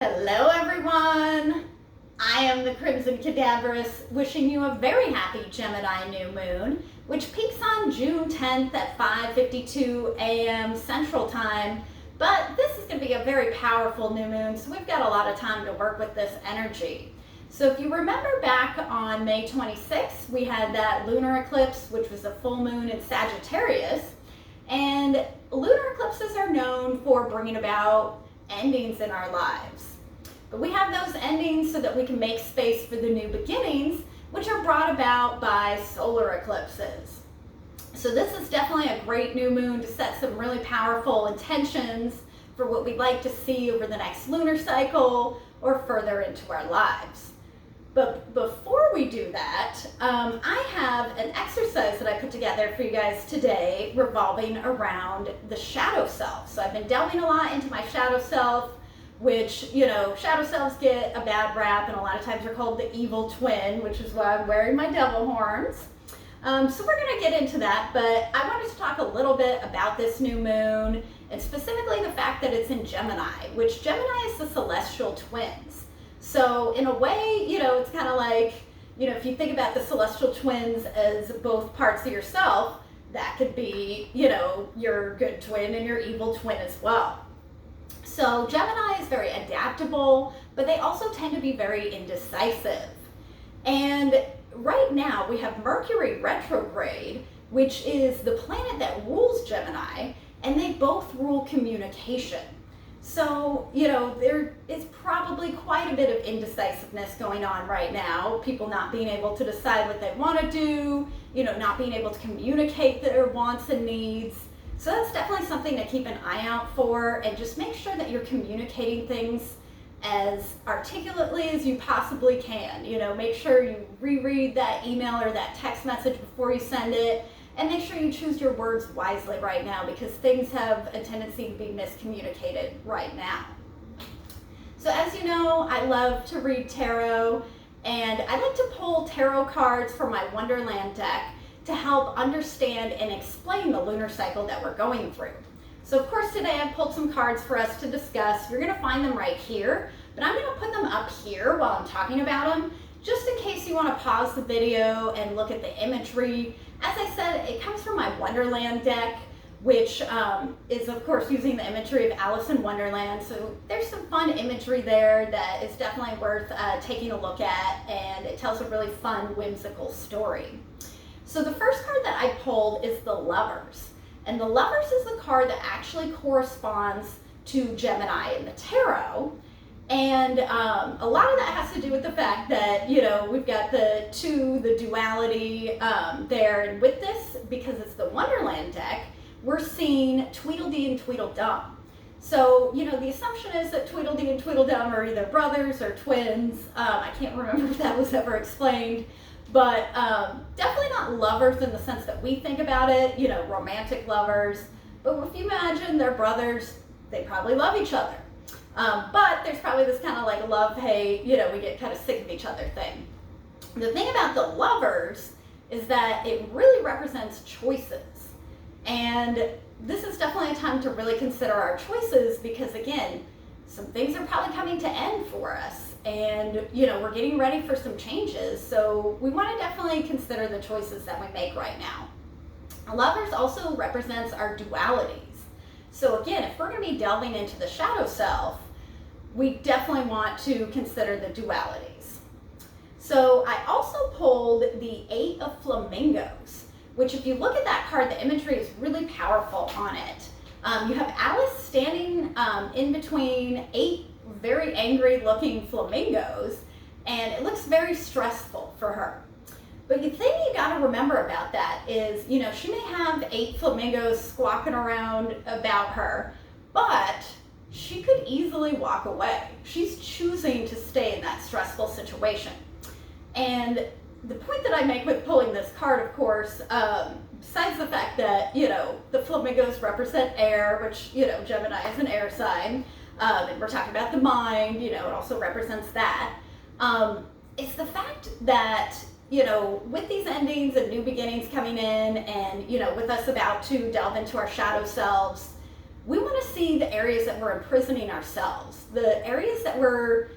Hello everyone! I am the Crimson Cadaverous, wishing you a very happy Gemini New Moon, which peaks on June 10th at 5:52 a.m. Central Time. But this is going to be a very powerful new moon, so we've got a lot of time to work with this energy. So if you remember back on May 26th, we had that lunar eclipse, which was a full moon in Sagittarius. And lunar eclipses are known for bringing about endings in our lives. But we have those endings so that we can make space for the new beginnings, which are brought about by solar eclipses. So this is definitely a great new moon to set some really powerful intentions for what we'd like to see over the next lunar cycle or further into our lives. But before we do that, I have an exercise that I put together for you guys today revolving around the shadow self. So I've been delving a lot into my shadow self, which, shadow selves get a bad rap, and a lot of times are called the evil twin, which is why I'm wearing my devil horns. So we're going to get into that, but I wanted to talk a little bit about this new moon, and specifically the fact that it's in Gemini, which Gemini is the celestial twins. So in a way, it's kind of like, if you think about the celestial twins as both parts of yourself, that could be, your good twin and your evil twin as well. So Gemini is very adaptable, but they also tend to be very indecisive. And right now we have Mercury retrograde, which is the planet that rules Gemini, and they both rule communication. So, there is probably quite a bit of indecisiveness going on right now. People not being able to decide what they want to do, not being able to communicate their wants and needs. So that's definitely something to keep an eye out for, and just make sure that you're communicating things as articulately as you possibly can. Make sure you reread that email or that text message before you send it. And make sure you choose your words wisely right now, because things have a tendency to be miscommunicated right now. So as you know, I love to read tarot, and I like to pull tarot cards from my Wonderland deck to help understand and explain the lunar cycle that we're going through. So of course today I pulled some cards for us to discuss. You're going to find them right here, but I'm going to put them up here while I'm talking about them, just in case you want to pause the video and look at the imagery. As I said, it comes from my Wonderland deck, which is of course using the imagery of Alice in Wonderland. So there's some fun imagery there that is definitely worth taking a look at, and it tells a really fun, whimsical story. So the first card that I pulled is the Lovers. And the Lovers is the card that actually corresponds to Gemini in the tarot. And a lot of that has to do with the fact that, we've got the duality there. And with this, because it's the Wonderland deck, we're seeing Tweedledee and Tweedledum. So, the assumption is that Tweedledee and Tweedledum are either brothers or twins. I can't remember if that was ever explained. But definitely not lovers in the sense that we think about it, romantic lovers. But if you imagine they're brothers, they probably love each other. But there's probably this kind of like love-hate, we get kind of sick of each other thing. The thing about the Lovers is that it really represents choices. And this is definitely a time to really consider our choices, because again, some things are probably coming to end for us. And, we're getting ready for some changes. So we want to definitely consider the choices that we make right now. Lovers also represents our dualities. So again, if we're going to be delving into the shadow self, we definitely want to consider the dualities. So I also pulled the 8 of Flamingos, which if you look at that card, the imagery is really powerful on it. You have Alice standing in between 8 very angry looking flamingos, and it looks very stressful for her. But the thing you got to remember about that is, she may have 8 flamingos squawking around about her, but she could easily walk away. She's choosing to stay in that stressful situation. And the point that I make with pulling this card, of course, besides the fact that, the flamingos represent air, which, Gemini is an air sign, and we're talking about the mind, it also represents that. It's the fact that, with these endings and new beginnings coming in, and, with us about to delve into our shadow selves, we want to see the areas that we're imprisoning ourselves, the areas that we're,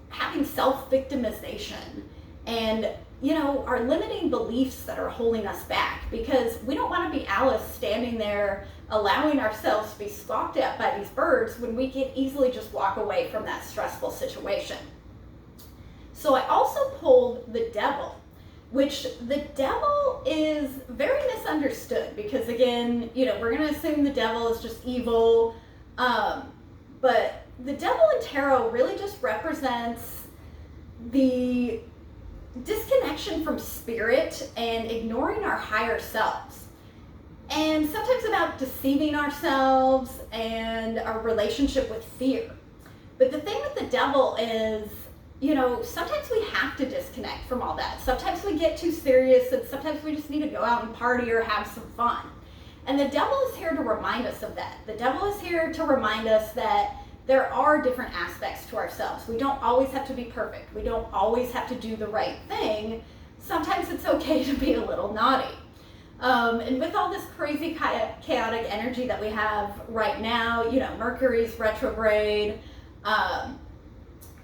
having self-victimization and, our limiting beliefs that are holding us back, because we don't want to be Alice standing there allowing ourselves to be squawked at by these birds when we can easily just walk away from that stressful situation. So I also pulled the devil, which the devil is very misunderstood because, again, we're going to assume the devil is just evil, but the devil in tarot really just represents the disconnection from spirit and ignoring our higher selves, and sometimes about deceiving ourselves and our relationship with fear. But the thing with the devil is, sometimes we have to disconnect from all that. Sometimes we get too serious, and sometimes we just need to go out and party or have some fun. And the devil is here to remind us of that. The devil is here to remind us that there are different aspects to ourselves. We don't always have to be perfect. We don't always have to do the right thing. Sometimes it's okay to be a little naughty. And with all this crazy chaotic energy that we have right now, Mercury's retrograde,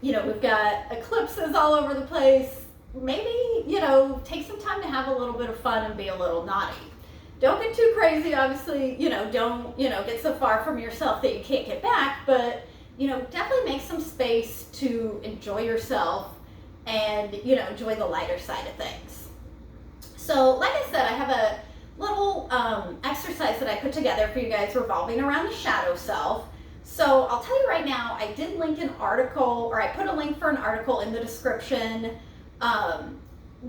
we've got eclipses all over the place. Maybe, take some time to have a little bit of fun and be a little naughty. Don't get too crazy, obviously, don't, get so far from yourself that you can't get back, but, definitely make some space to enjoy yourself and, enjoy the lighter side of things. So, like I said, I have a little exercise that I put together for you guys revolving around the shadow self. So I'll tell you right now, I did link an article, or I put a link for an article in the description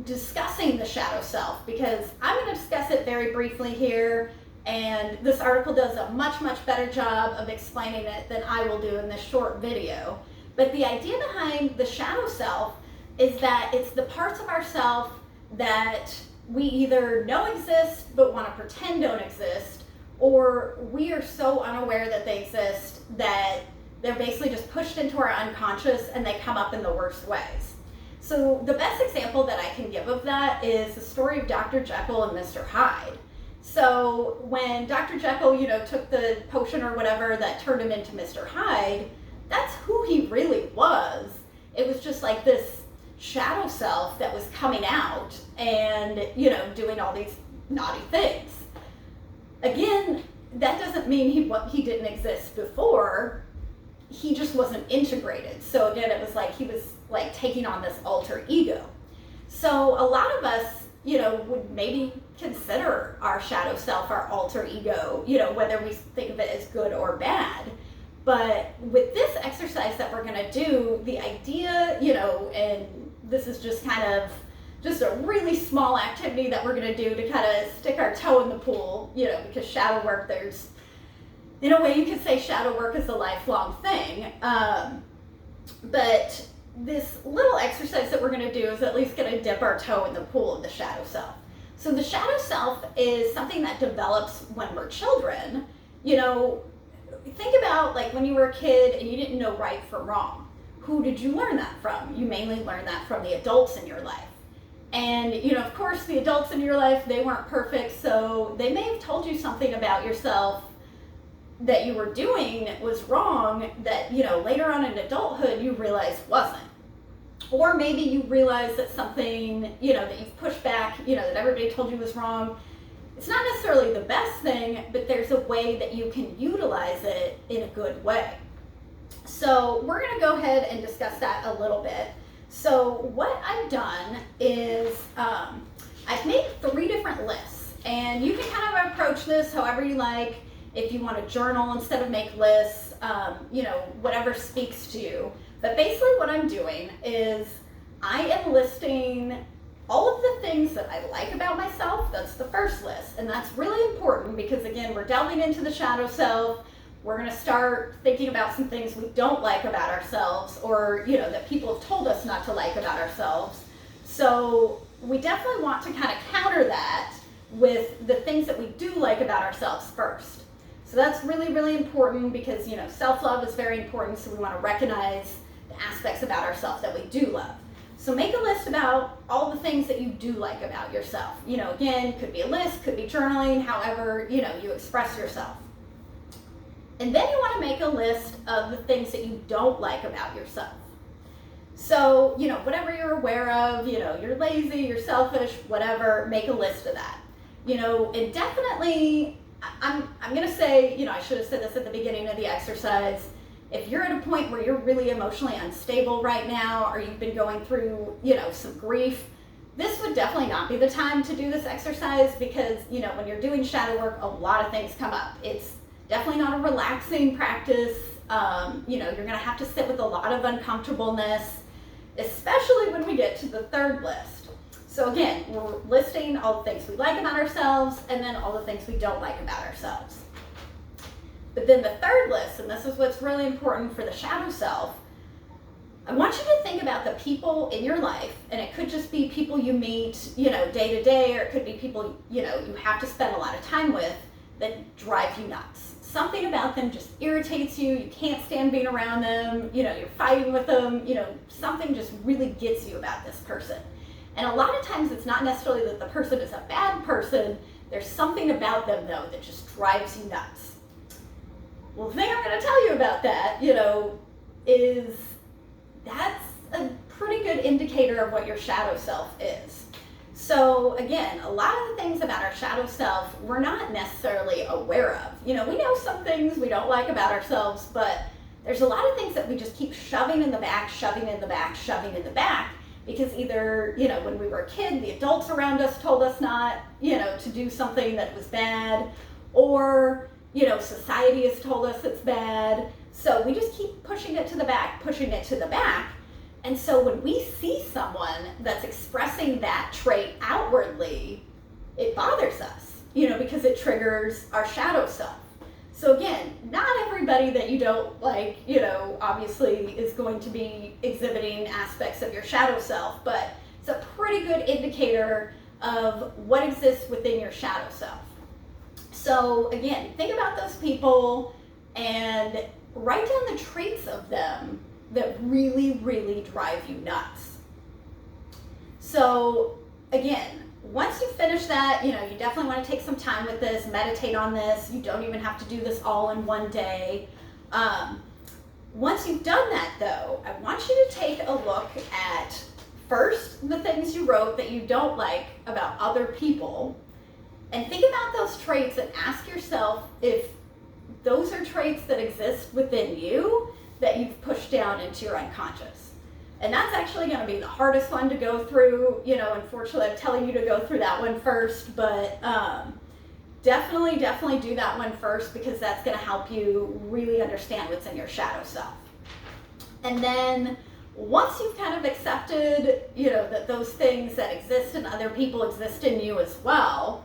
discussing the shadow self, because I'm going to discuss it very briefly here, and this article does a much, much better job of explaining it than I will do in this short video. But the idea behind the shadow self is that it's the parts of ourself that we either know exist but want to pretend don't exist, or we are so unaware that they exist that they're basically just pushed into our unconscious and they come up in the worst ways. So the best example that I can give of that is the story of Dr. Jekyll and Mr. Hyde. So when Dr. Jekyll, took the potion or whatever that turned him into Mr. Hyde, that's who he really was. It was just like this shadow self that was coming out and, doing all these naughty things. Again, that doesn't mean he didn't exist before. He just wasn't integrated. So again, it was like he was like taking on this alter ego. So a lot of us, would maybe consider our shadow self our alter ego, whether we think of it as good or bad. But with this exercise that we're going to do, the idea, and this is just kind of just a really small activity that we're going to do to kind of stick our toe in the pool, because shadow work, in a way you could say shadow work is a lifelong thing. But this little exercise that we're going to do is at least going to dip our toe in the pool of the shadow self. So the shadow self is something that develops when we're children. Think about like when you were a kid and you didn't know right from wrong. Who did you learn that from? You mainly learned that from the adults in your life. And, of course, the adults in your life, they weren't perfect, so they may have told you something about yourself that you were doing was wrong that, later on in adulthood you realized wasn't. Or maybe you realize that something, that you've pushed back, that everybody told you was wrong. It's not necessarily the best thing, but there's a way that you can utilize it in a good way. So we're going to go ahead and discuss that a little bit. So what I've done is I've made 3 different lists, and you can kind of approach this however you like. If you want to journal instead of make lists, whatever speaks to you. But basically what I'm doing is I am listing all of the things that I like about myself. That's the first list, and that's really important because, again, we're delving into the shadow self. We're going to start thinking about some things we don't like about ourselves, or, that people have told us not to like about ourselves. So we definitely want to kind of counter that with the things that we do like about ourselves first. So that's really, really important because, self-love is very important. So we want to recognize the aspects about ourselves that we do love. So make a list about all the things that you do like about yourself. Again, could be a list, could be journaling, however, you express yourself. And then you want to make a list of the things that you don't like about yourself. So, whatever you're aware of, you're lazy, you're selfish, whatever, make a list of that. And definitely, I'm going to say, I should have said this at the beginning of the exercise. If you're at a point where you're really emotionally unstable right now, or you've been going through, some grief, this would definitely not be the time to do this exercise because, when you're doing shadow work, a lot of things come up. It's definitely not a relaxing practice. You're going to have to sit with a lot of uncomfortableness, especially when we get to the third list. So again, we're listing all the things we like about ourselves and then all the things we don't like about ourselves. But then the third list, and this is what's really important for the shadow self, I want you to think about the people in your life, and it could just be people you meet, day to day, or it could be people, you have to spend a lot of time with that drive you nuts. Something about them just irritates you, you can't stand being around them, you're fighting with them, something just really gets you about this person. And a lot of times it's not necessarily that the person is a bad person, there's something about them though that just drives you nuts. Well, the thing I'm going to tell you about that, is that's a pretty good indicator of what your shadow self is. So again, a lot of the things about our shadow self we're not necessarily aware of. We know some things we don't like about ourselves, but there's a lot of things that we just keep shoving in the back, shoving in the back, shoving in the back, because either, when we were a kid, the adults around us told us not, to do something that was bad, or, society has told us it's bad. So we just keep pushing it to the back, pushing it to the back. And so when we see someone that's expressing that trait outwardly, it bothers us, because it triggers our shadow self. So again, not everybody that you don't like, obviously is going to be exhibiting aspects of your shadow self, but it's a pretty good indicator of what exists within your shadow self. So again, think about those people and write down the traits of them that really, really drive you nuts. So again, once you finish that, you definitely want to take some time with this, meditate on this. You don't even have to do this all in one day. Once you've done that though, I want you to take a look at first the things you wrote that you don't like about other people, and think about those traits and ask yourself if those are traits that exist within you that you've pushed down into your unconscious. And that's actually going to be the hardest one to go through. Unfortunately, I'm telling you to go through that one first, but definitely do that one first, because that's going to help you really understand what's in your shadow self. And then once you've kind of accepted, that those things that exist in other people exist in you as well,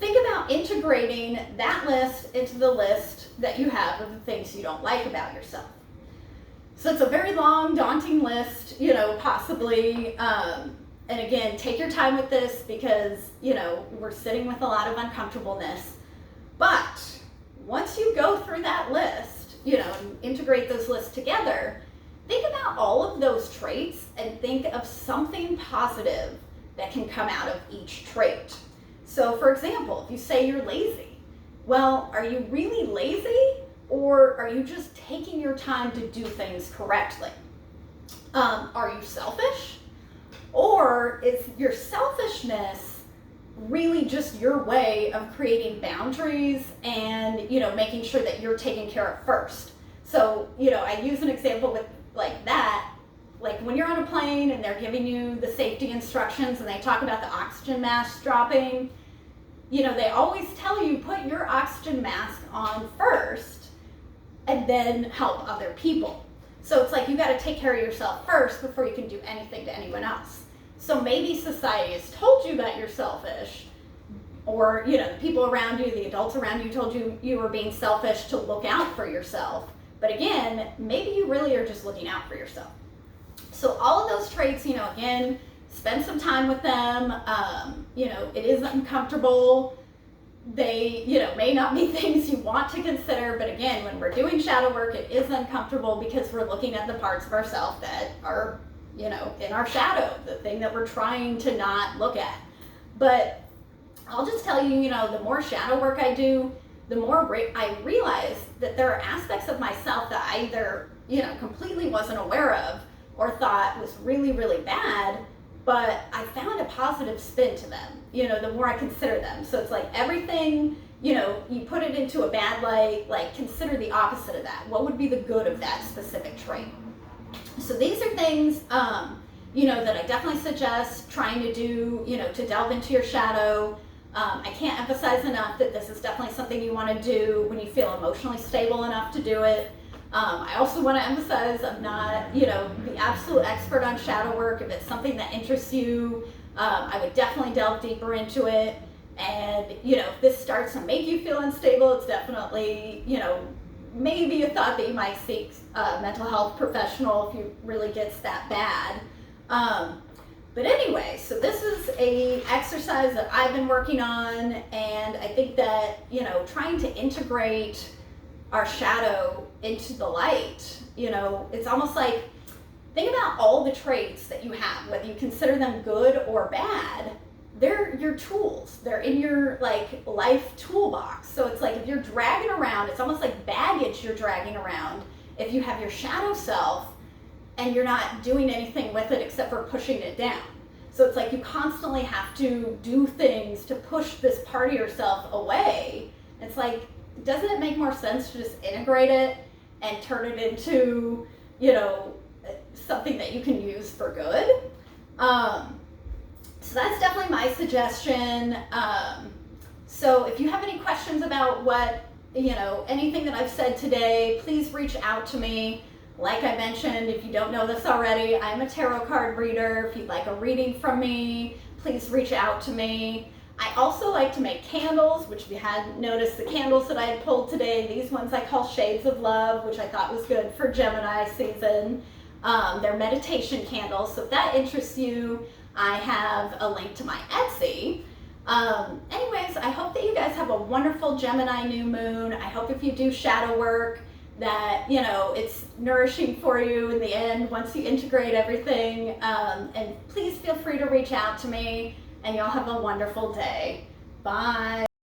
think about integrating that list into the list that you have of the things you don't like about yourself. So it's a very long, daunting list, possibly. And again, take your time with this because, we're sitting with a lot of uncomfortableness. But once you go through that list, and integrate those lists together, think about all of those traits and think of something positive that can come out of each trait. So for example, if you say you're lazy, well, are you really lazy, or are you just taking your time to do things correctly? Are you selfish, or is your selfishness really just your way of creating boundaries and, making sure that you're taken care of first? So, I use an example with like that, like when you're on a plane and they're giving you the safety instructions and they talk about the oxygen mask dropping, they always tell you put your oxygen mask on first and then help other people. So it's like you got to take care of yourself first before you can do anything to anyone else. So maybe society has told you that you're selfish, or the people around you, the adults around you told you you were being selfish to look out for yourself. But again, maybe you really are just looking out for yourself. So all of those traits, again, spend some time with them. It is uncomfortable. They, may not be things you want to consider, but again, when we're doing shadow work, it is uncomfortable because we're looking at the parts of ourselves that are, in our shadow, the thing that we're trying to not look at. But I'll just tell you, the more shadow work I do, the more I realized that there are aspects of myself that I either, completely wasn't aware of or thought was really, really bad, but I found a positive spin to them, the more I consider them. So it's like everything, you put it into a bad light, like consider the opposite of that. What would be the good of that specific trait? So these are things, that I definitely suggest trying to do, to delve into your shadow. I can't emphasize enough that this is definitely something you want to do when you feel emotionally stable enough to do it. I also want to emphasize I'm not, the absolute expert on shadow work. If it's something that interests you, I would definitely delve deeper into it. And, if this starts to make you feel unstable, it's definitely, maybe a thought that you might seek a mental health professional if you really gets that bad. But anyway, so this is a exercise that I've been working on, and I think that, trying to integrate our shadow into the light, it's almost like, think about all the traits that you have, whether you consider them good or bad, they're your tools. They're in your life toolbox. So it's like if you're dragging around, it's almost like baggage you're dragging around. If you have your shadow self and you're not doing anything with it except for pushing it down. So it's like you constantly have to do things to push this part of yourself away. It's like, doesn't it make more sense to just integrate it and turn it into, something that you can use for good? So that's definitely my suggestion. So if you have any questions about what, anything that I've said today, please reach out to me. Like I mentioned, if you don't know this already, I'm a tarot card reader. If you'd like a reading from me, please reach out to me. I also like to make candles, which if you hadn't noticed, the candles that I had pulled today, these ones I call Shades of Love, which I thought was good for Gemini season. They're meditation candles, so if that interests you, I have a link to my Etsy. Anyways, I hope that you guys have a wonderful Gemini new moon. I hope if you do shadow work that, it's nourishing for you in the end once you integrate everything. And please feel free to reach out to me, and y'all have a wonderful day. Bye.